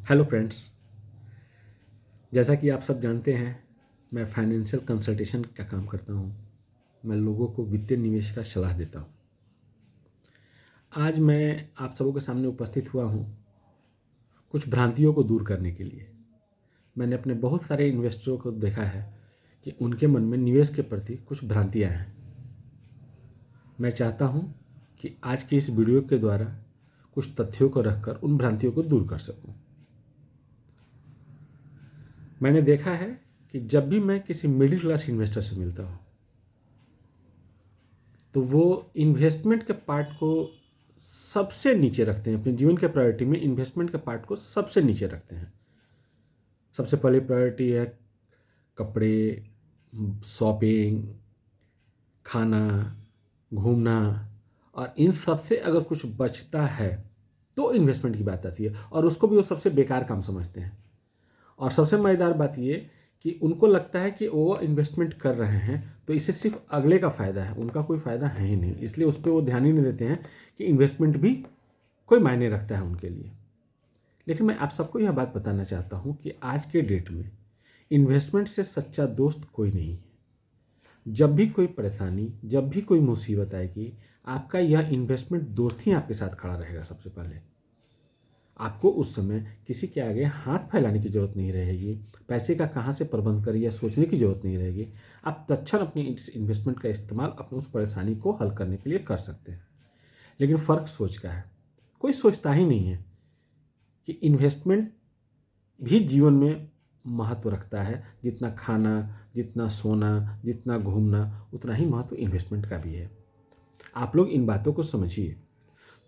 Hello friends, जैसा कि आप सब जानते हैं मैं फाइनेंशियल कंसल्टेशन का काम करता हूं। मैं लोगों को वित्तीय निवेश का सलाह देता हूं। आज मैं आप सबों के सामने उपस्थित हुआ हूं कुछ भ्रांतियों को दूर करने के लिए। मैंने अपने बहुत सारे इन्वेस्टरों को देखा है कि उनके मन में निवेश के प्रति कुछ भ्रांतियां हैं। मैं चाहता हूं कि आज की इस वीडियो के द्वारा कुछ तथ्यों को रखकर उन भ्रांतियों को दूर कर सकूं। मैंने देखा है कि जब भी मैं किसी मिडिल क्लास इन्वेस्टर से मिलता हूँ तो वो इन्वेस्टमेंट के पार्ट को सबसे नीचे रखते हैं। अपने जीवन के प्रायोरिटी में इन्वेस्टमेंट के पार्ट को सबसे नीचे रखते हैं। सबसे पहली प्रायोरिटी है कपड़े, शॉपिंग, खाना, घूमना, और इन सब से अगर कुछ बचता है तो इन्वेस्टमेंट की बात आती है, और उसको भी वो सबसे बेकार काम समझते हैं। और सबसे मज़ेदार बात ये कि उनको लगता है कि वो इन्वेस्टमेंट कर रहे हैं तो इससे सिर्फ अगले का फ़ायदा है, उनका कोई फ़ायदा है ही नहीं। इसलिए उस पर वो ध्यान ही नहीं देते हैं कि इन्वेस्टमेंट भी कोई मायने रखता है उनके लिए। लेकिन मैं आप सबको यह बात बताना चाहता हूँ कि आज के डेट में इन्वेस्टमेंट से सच्चा दोस्त कोई नहीं है। जब भी कोई परेशानी, जब भी कोई मुसीबत आएगी, आपका यह इन्वेस्टमेंट दोस्त ही आपके साथ खड़ा रहेगा। सबसे पहले आपको उस समय किसी के आगे हाथ फैलाने की ज़रूरत नहीं रहेगी, पैसे का कहाँ से प्रबंध करें या सोचने की ज़रूरत नहीं रहेगी। आप तत्क्षण अपनी इस इन्वेस्टमेंट का इस्तेमाल अपनी उस परेशानी को हल करने के लिए कर सकते हैं। लेकिन फ़र्क सोच का है। कोई सोचता ही नहीं है कि इन्वेस्टमेंट भी जीवन में महत्व रखता है। जितना खाना, जितना सोना, जितना घूमना, उतना ही महत्व इन्वेस्टमेंट का भी है। आप लोग इन बातों को समझिए।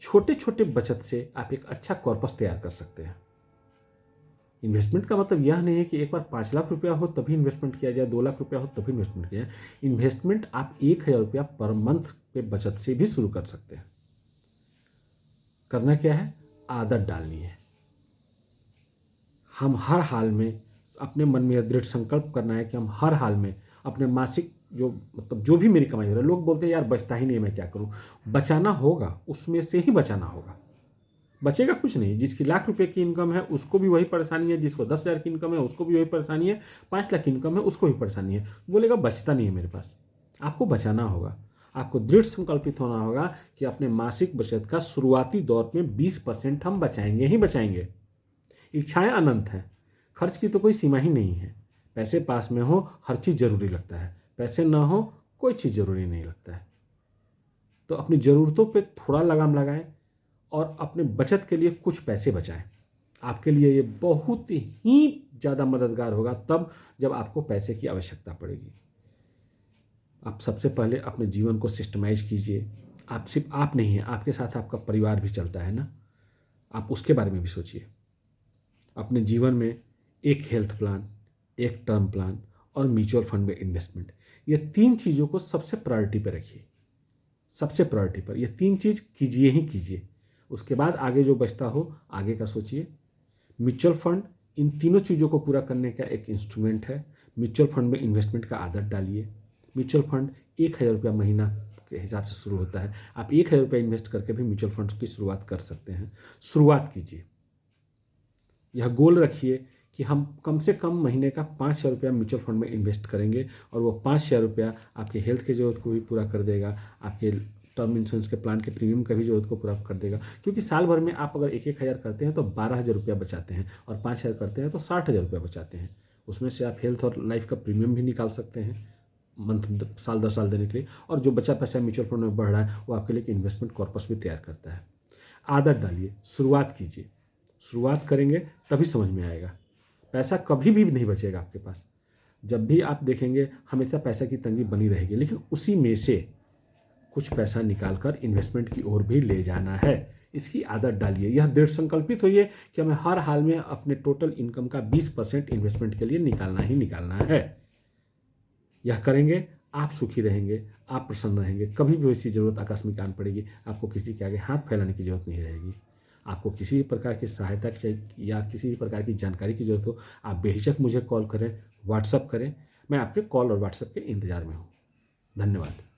छोटे छोटे बचत से आप एक अच्छा कॉर्पस तैयार कर सकते हैं। इन्वेस्टमेंट का मतलब यह नहीं है कि एक बार 5 लाख रुपया हो तभी इन्वेस्टमेंट किया जाए, 2 लाख रुपया हो तभी इन्वेस्टमेंट किया जाए। इन्वेस्टमेंट आप 1,000 रुपया पर मंथ पे बचत से भी शुरू कर सकते हैं। करना क्या है? आदत डालनी है। हम हर हाल में अपने मन में दृढ़ संकल्प करना है कि हम हर हाल में अपने मासिक जो भी मेरी कमाई हो रहा है, लोग बोलते हैं यार बचता ही नहीं है, मैं क्या करूं? बचाना होगा, उसमें से ही बचाना होगा। बचेगा कुछ नहीं। जिसकी ₹1,00,000 की इनकम है उसको भी वही परेशानी है, जिसको 10,000 की इनकम है उसको भी वही परेशानी है, 5 लाख की इनकम है उसको भी परेशानी है। बोलेगा बचता नहीं है मेरे पास। आपको बचाना होगा। आपको दृढ़ संकल्पित होना होगा कि अपने मासिक बचत का शुरुआती दौर में 20% हम बचाएंगे ही बचाएंगे। इच्छाएं अनंत हैं, खर्च की तो कोई सीमा ही नहीं है। पैसे पास में हो हर चीज़ जरूरी लगता है, पैसे ना हो कोई चीज़ जरूरी नहीं लगता है। तो अपनी ज़रूरतों पे थोड़ा लगाम लगाएं और अपने बचत के लिए कुछ पैसे बचाएं। आपके लिए ये बहुत ही ज़्यादा मददगार होगा तब जब आपको पैसे की आवश्यकता पड़ेगी। आप सबसे पहले अपने जीवन को सिस्टमाइज कीजिए। आप सिर्फ आप नहीं हैं, आपके साथ आपका परिवार भी चलता है ना। आप उसके बारे में भी सोचिए। अपने जीवन में एक हेल्थ प्लान, एक टर्म प्लान और म्यूचुअल फंड में इन्वेस्टमेंट, ये 3 चीज़ों को सबसे प्रायोरिटी पर रखिए। सबसे प्रायोरिटी पर ये 3 चीज़ कीजिए ही कीजिए। उसके बाद आगे जो बचता हो आगे का सोचिए। म्यूचुअल फंड इन तीनों चीज़ों को पूरा करने का एक इंस्ट्रूमेंट है। म्यूचुअल फंड में इन्वेस्टमेंट का आदत डालिए। म्यूचुअल फंड 1,000 रुपया महीना के हिसाब से शुरू होता है। आप 1,000 रुपया इन्वेस्ट करके भी म्यूचुअल फंड्स की शुरुआत कर सकते हैं। शुरुआत कीजिए। यह गोल रखिए कि हम कम से कम महीने का 5,000 रुपया म्यूचुअल फंड में इन्वेस्ट करेंगे, और वो 5,000 रुपया आपके हेल्थ की ज़रूरत को भी पूरा कर देगा, आपके टर्म इंश्योरेंस के प्लान के प्रीमियम का भी ज़रूरत को पूरा कर देगा। क्योंकि साल भर में आप अगर 1,000 करते हैं तो 12,000 रुपया बचाते हैं, और 5,000 करते हैं तो 60,000 रुपया बचाते हैं। उसमें से आप हेल्थ और लाइफ का प्रीमियम भी निकाल सकते हैं मंथ, साल 10 साल देने के लिए। और जो बचा पैसा म्यूचुअल फंड में बढ़ रहा है वो आपके लिए एक इन्वेस्टमेंट कॉर्पस भी तैयार करता है। आदत डालिए, शुरुआत कीजिए। शुरुआत करेंगे तभी समझ में आएगा। पैसा कभी भी नहीं बचेगा आपके पास। जब भी आप देखेंगे हमेशा पैसा की तंगी बनी रहेगी, लेकिन उसी में से कुछ पैसा निकालकर इन्वेस्टमेंट की ओर भी ले जाना है। इसकी आदत डालिए। यह दृढ़ संकल्पित होइए कि हमें हर हाल में अपने टोटल इनकम का 20% इन्वेस्टमेंट के लिए निकालना ही निकालना है। यह करेंगे आप सुखी रहेंगे, आप प्रसन्न रहेंगे। कभी भी वैसी ज़रूरत आकस्मिक आन पड़ेगी आपको किसी के आगे हाथ फैलाने की ज़रूरत नहीं रहेगी। आपको किसी भी प्रकार की सहायता चाहिए या किसी भी प्रकार की जानकारी की ज़रूरत हो, आप बेहिचक मुझे कॉल करें, व्हाट्सअप करें। मैं आपके कॉल और व्हाट्सअप के इंतज़ार में हूँ। धन्यवाद।